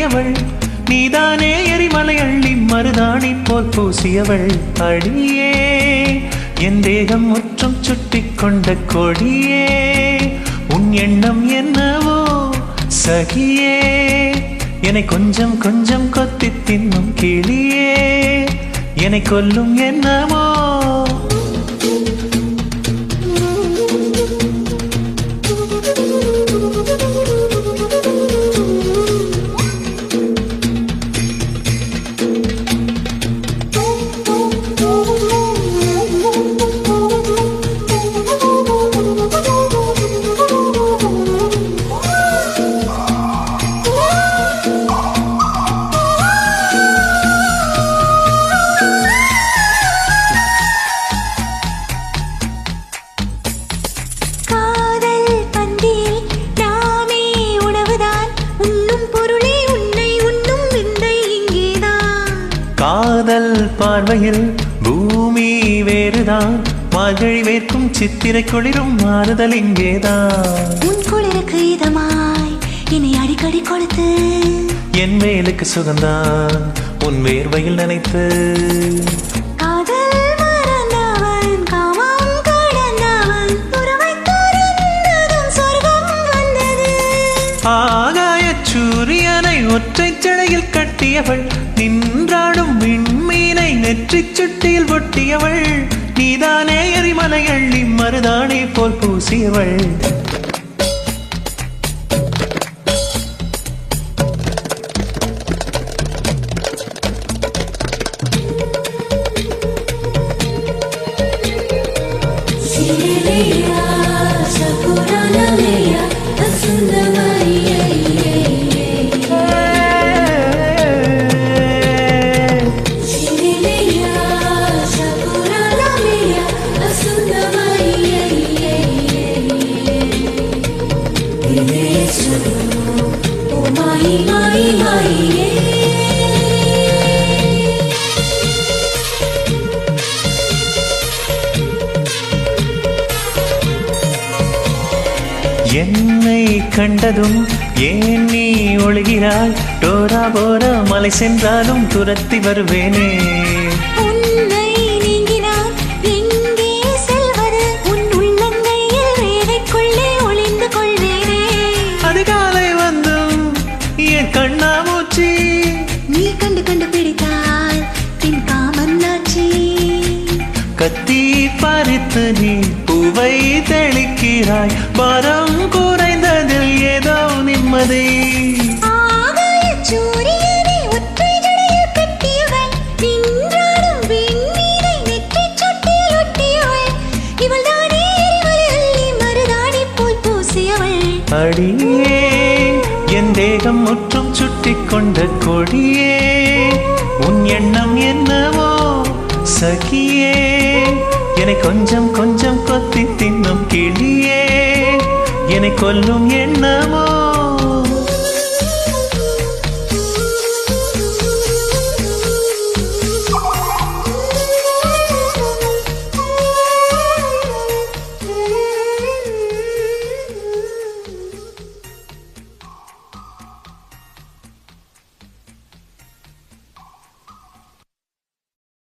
கட்டியவள் நீதானே எரிமலை அள்ளி மருதாணி போல் பூசியவள் அடியே என் தேகம் முற்றும் சுட்டி கொண்ட கொடியே உன் எண்ணம் என்னவோ சகியே என்னை கொஞ்சம் கொஞ்சம் கொத்தி தின்னும் கிளியே என்னை கொல்லும் என்னவோ காதல் பார்வையில் பூமி வேறுதான் மார்கழி வேர்க்கும் சித்திரை குளிரும் மாறுதல் இங்கேதான் உன் குளிருக்கு இதமாய் என்னை அடிக்கடி கொடுத்து என் மேலுக்கு சுகந்தான் உன் வேர்வையில் நினைத்து காதல் மறந்தவன் காமம் கடந்தவன் உறவை துறந்ததும் சொர்க்கம் வந்தது ஆகாய சூரியனை ஒற்றை ஜடையில் கட்டியவள் நின்றாடும் விண்மீனை நெற்றி சுட்டியில் ஒட்டியவள் நீதானே எரிமலை அள்ளி மருதாணி போல் பூசியவள் என்னை கண்டதும் ஏன் நீ ஒழுகிறாய் டோரா போரா மலை சென்றாலும் துரத்தி வருவேனே உன்னை நீங்கினால் எங்கே செல்வது உன் உள்ளங்கையில் வேதைக்குள்ளே ஒளிந்து கொள்வேனே அதிகாலை வந்தும் என் கண்ணாமூச்சி நீ கண்டு கண்டு பிடித்தால் பின் காமன்னாச்சி கத்தி பறித்து நீ பூவை தெளிக்கிறாய் பாரம் குறைந்ததில் ஏதோ நிம்மதி ஆகாய சூரியனை ஒற்றை ஜடையில் கட்டியவள் நின்றாடும் விண்மீனை நெற்றி சுட்டியில் ஒட்டியவள் இவள் தானே எரிமலை அள்ளி மருதாணி போல் பூசியவள் அடியே என் தேகம் முற்றும் சுட்டி கொண்ட கொடியே உன் எண்ணம் என்னவோ சகியே என்னை கொஞ்சம் கொஞ்சம் கொத்தி தின்னும் கிளியே என்னை கொல்லும் எண்ணமோ